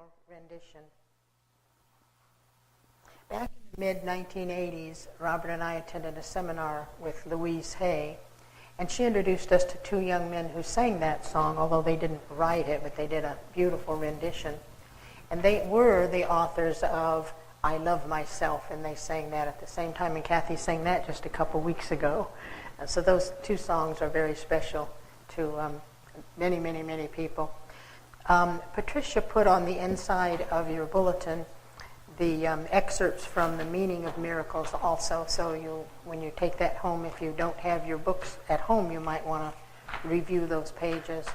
beautiful rendition. Back in the mid-1980s, Robert and I attended a seminar with Louise Hay, and she introduced us to two young men who sang that song, although they didn't write it, but they did a beautiful rendition. And they were the authors of I Love Myself, and they sang that at the same time, and Kathy sang that just a couple weeks ago. So those two songs are very special to many, many, many people. Patricia put on the inside of your bulletin the excerpts from The Meaning of Miracles also, so when you take that home, if you don't have your books at home, you might want to review those pages.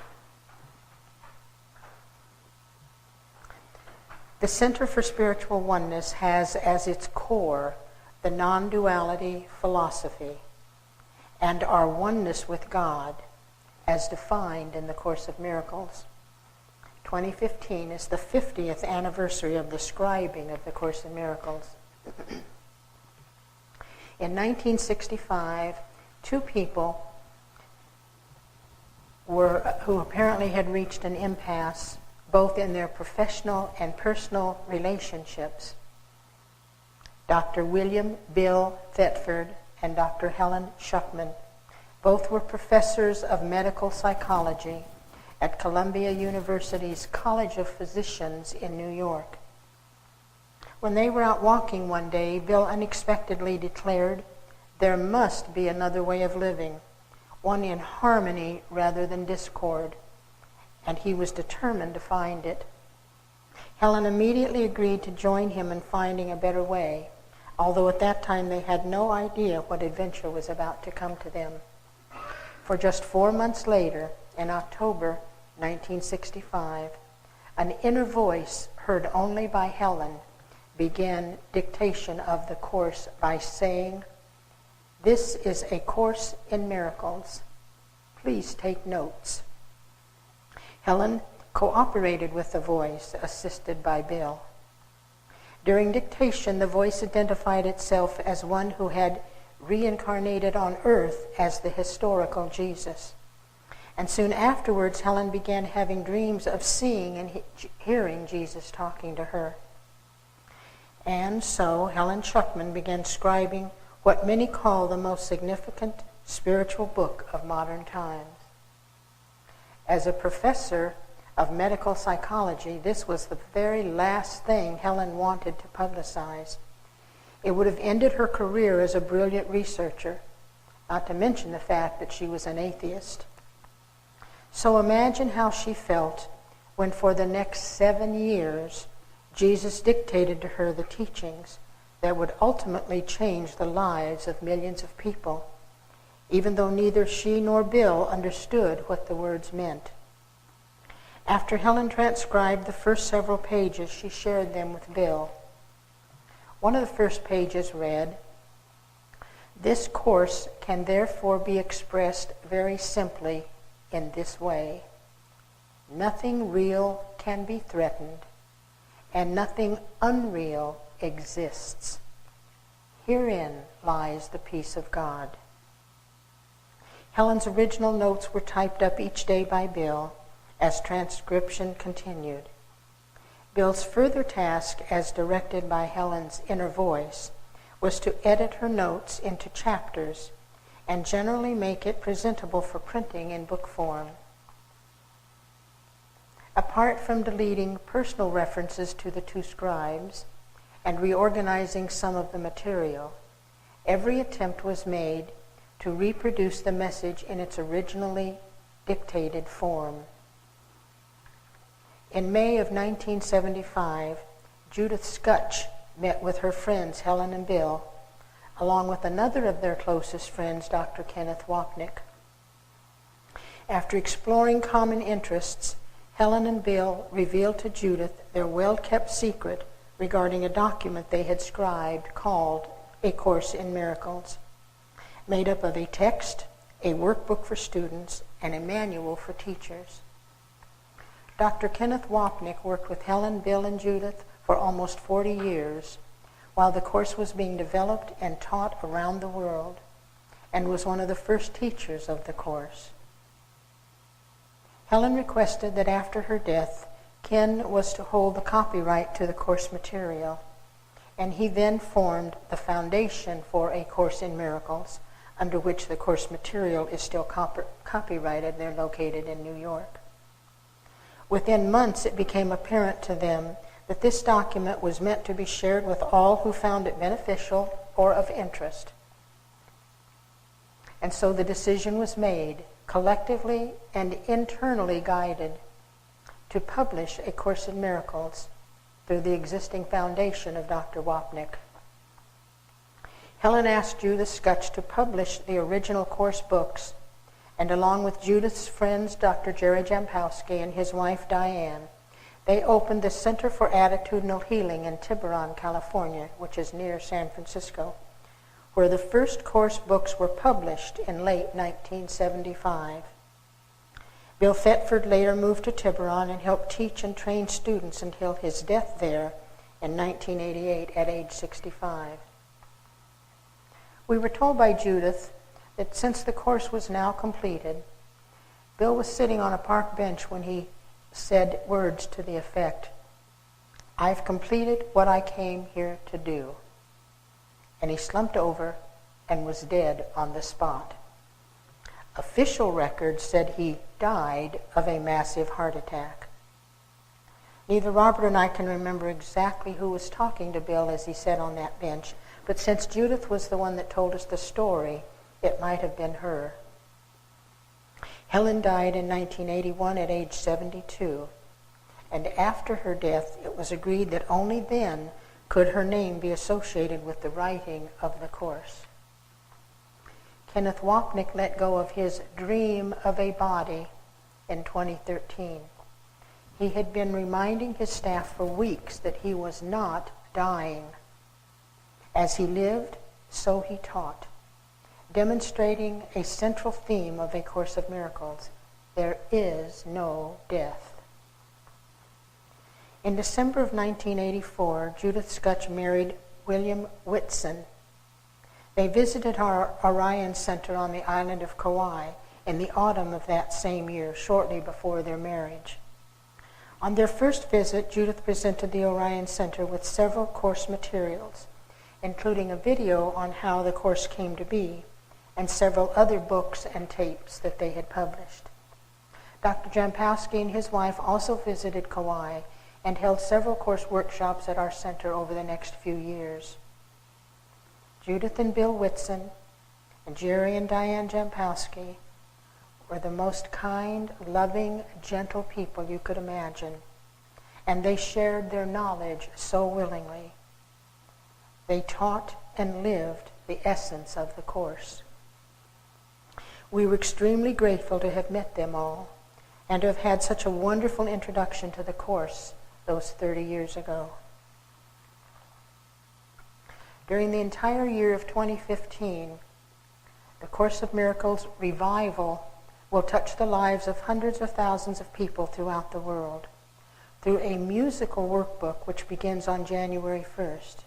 The Center for Spiritual Oneness has as its core the non-duality philosophy and our oneness with God as defined in the Course of Miracles. 2015 is the 50th anniversary of the scribing of the Course in Miracles. In 1965, two people who apparently had reached an impasse both in their professional and personal relationships, Dr. William Bill Thetford and Dr. Helen Schuckman, both were professors of medical psychology at Columbia University's College of Physicians in New York. When they were out walking one day, Bill unexpectedly declared, "There must be another way of living, one in harmony rather than discord," and he was determined to find it. Helen immediately agreed to join him in finding a better way, although at that time they had no idea what adventure was about to come to them. For just 4 months later, in October 1965, an inner voice heard only by Helen began dictation of the Course by saying, "This is a Course in Miracles. Please take notes." Helen cooperated with the voice, assisted by Bill. During dictation, the voice identified itself as one who had reincarnated on earth as the historical Jesus. And soon afterwards, Helen began having dreams of seeing and hearing Jesus talking to her. And so Helen Schuckman began scribing what many call the most significant spiritual book of modern times. As a professor of medical psychology, this was the very last thing Helen wanted to publicize. It would have ended her career as a brilliant researcher, not to mention the fact that she was an atheist. So imagine how she felt when for the next 7 years, Jesus dictated to her the teachings that would ultimately change the lives of millions of people, even though neither she nor Bill understood what the words meant. After Helen transcribed the first several pages, she shared them with Bill. One of the first pages read, "This course can therefore be expressed very simply in this way. Nothing real can be threatened, and nothing unreal exists. Herein lies the peace of God." Helen's original notes were typed up each day by Bill as transcription continued. Bill's further task, as directed by Helen's inner voice, was to edit her notes into chapters and generally make it presentable for printing in book form. Apart from deleting personal references to the two scribes and reorganizing some of the material, every attempt was made to reproduce the message in its originally dictated form. In May of 1975, Judith Skutch met with her friends Helen and Bill, along with another of their closest friends, Dr. Kenneth Wapnick. After exploring common interests, Helen and Bill revealed to Judith their well-kept secret regarding a document they had scribed called A Course in Miracles, made up of a text, a workbook for students, and a manual for teachers. Dr. Kenneth Wapnick worked with Helen, Bill, and Judith for almost 40 years while the course was being developed and taught around the world, and was one of the first teachers of the course. Helen requested that after her death, Ken was to hold the copyright to the course material, and he then formed the foundation for A Course in Miracles, under which the course material is still copyrighted. They're located in New York. Within months, it became apparent to them that this document was meant to be shared with all who found it beneficial or of interest. And so the decision was made, collectively and internally guided, to publish A Course in Miracles through the existing foundation of Dr. Wapnick. Helen asked Judith Skutch to publish the original course books, and along with Judith's friends, Dr. Jerry Jampowski and his wife Diane, they opened the Center for Attitudinal Healing in Tiburon, California, which is near San Francisco, where the first course books were published in late 1975. Bill Thetford later moved to Tiburon and helped teach and train students until his death there in 1988 at age 65. We were told by Judith that since the course was now completed, Bill was sitting on a park bench when he said words to the effect, "I've completed what I came here to do." And he slumped over and was dead on the spot. Official records said he died of a massive heart attack. Neither Robert and I can remember exactly who was talking to Bill as he sat on that bench, but since Judith was the one that told us the story, it might have been her. Helen died in 1981 at age 72, and after her death, it was agreed that only then could her name be associated with the writing of the course. Kenneth Wapnick let go of his dream of a body in 2013. He had been reminding his staff for weeks that he was not dying. As he lived, so he taught, demonstrating a central theme of A Course of Miracles: there is no death. In December of 1984, Judith Skutch married William Whitson. They visited our Orion Center on the island of Kauai in the autumn of that same year, shortly before their marriage. On their first visit, Judith presented the Orion Center with several course materials, including a video on how the course came to be, and several other books and tapes that they had published. Dr. Jampowski and his wife also visited Kauai and held several course workshops at our center over the next few years. Judith and Bill Whitson and Jerry and Diane Jampowski were the most kind, loving, gentle people you could imagine, and they shared their knowledge so willingly. They taught and lived the essence of the course. We were extremely grateful to have met them all and to have had such a wonderful introduction to the course those 30 years ago. During the entire year of 2015, the Course of Miracles revival will touch the lives of hundreds of thousands of people throughout the world through a musical workbook which begins on January 1st.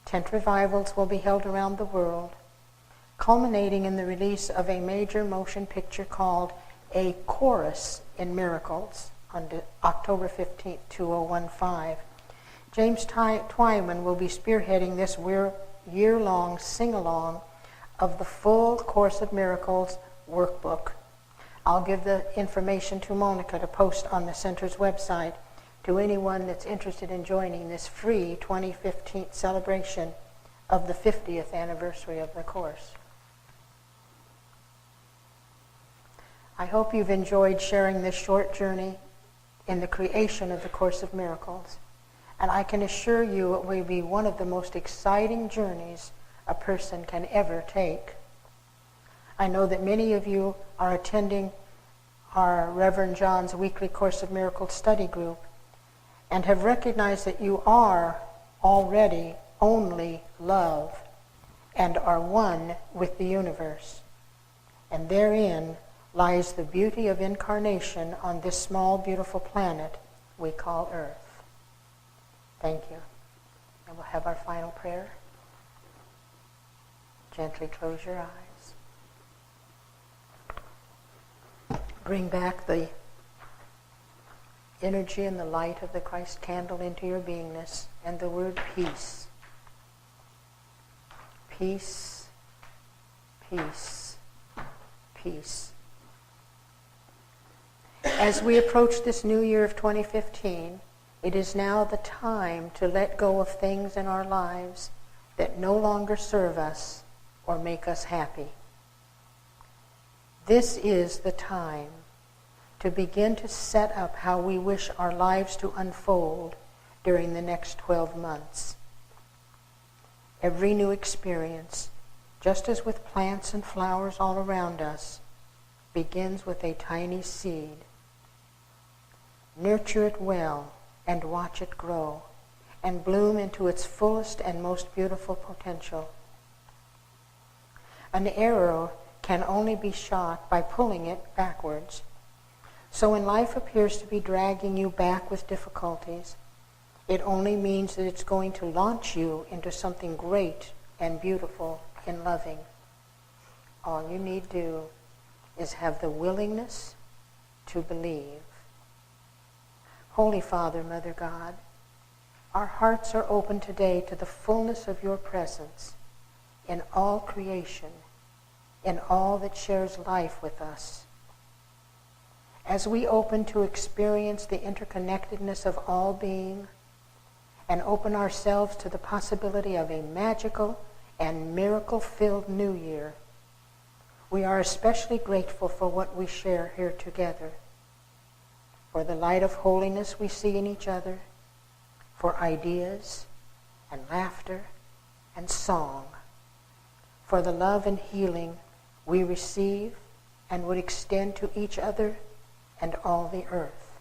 Tent revivals will be held around the world, culminating in the release of a major motion picture called A Chorus in Miracles on October 15th, 2015. James Twyman will be spearheading this year-long sing-along of the full Course of Miracles workbook. I'll give the information to Monica to post on the center's website to anyone that's interested in joining this free 2015 celebration of the 50th anniversary of the Course. I hope you've enjoyed sharing this short journey in the creation of the Course of Miracles. And I can assure you it will be one of the most exciting journeys a person can ever take. I know that many of you are attending our Reverend John's weekly Course of Miracles study group and have recognized that you are already only love and are one with the universe. And therein lies the beauty of incarnation on this small, beautiful planet we call Earth. Thank you. And we'll have our final prayer. Gently close your eyes. Bring back the energy and the light of the Christ candle into your beingness, and the word peace. Peace, peace, peace. As we approach this new year of 2015, it is now the time to let go of things in our lives that no longer serve us or make us happy. This is the time to begin to set up how we wish our lives to unfold during the next 12 months. Every new experience, just as with plants and flowers all around us, begins with a tiny seed. Nurture it well and watch it grow and bloom into its fullest and most beautiful potential. An arrow can only be shot by pulling it backwards. So when life appears to be dragging you back with difficulties, it only means that it's going to launch you into something great and beautiful and loving. All you need do is have the willingness to believe. Holy Father, Mother God, our hearts are open today to the fullness of your presence in all creation, in all that shares life with us. As we open to experience the interconnectedness of all being and open ourselves to the possibility of a magical and miracle-filled new year, we are especially grateful for what we share here together, for the light of holiness we see in each other, for ideas and laughter and song, for the love and healing we receive and would extend to each other and all the earth.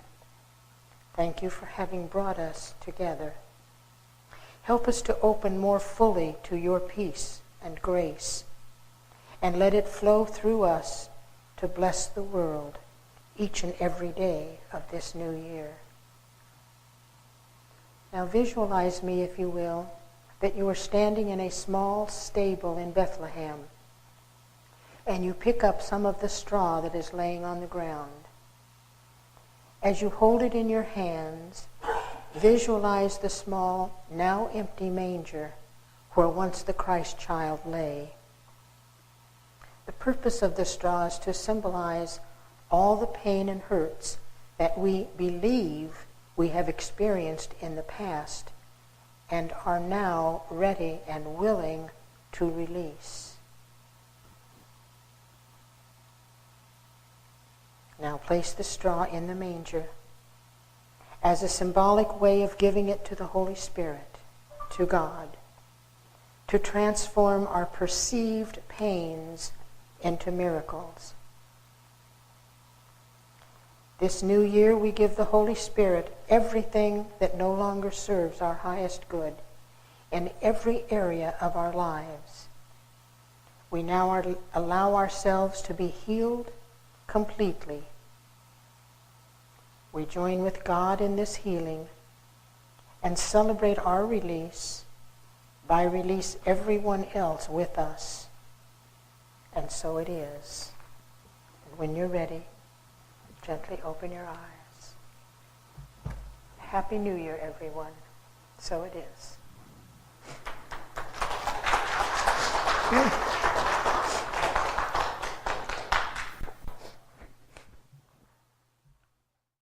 Thank you for having brought us together. Help us to open more fully to your peace and grace, and let it flow through us to bless the world each and every day of this new year. Now visualize me, if you will, that you are standing in a small stable in Bethlehem, and you pick up some of the straw that is laying on the ground. As you hold it in your hands, visualize the small, now empty manger where once the Christ child lay. The purpose of the straw is to symbolize all the pain and hurts that we believe we have experienced in the past and are now ready and willing to release. Now place the straw in the manger as a symbolic way of giving it to the Holy Spirit, to God, to transform our perceived pains into miracles. This new year we give the Holy Spirit everything that no longer serves our highest good in every area of our lives. We now allow ourselves to be healed completely. We join with God in this healing and celebrate our release by release everyone else with us. And so it is. And when you're ready, gently open your eyes. Happy New Year, everyone. So it is.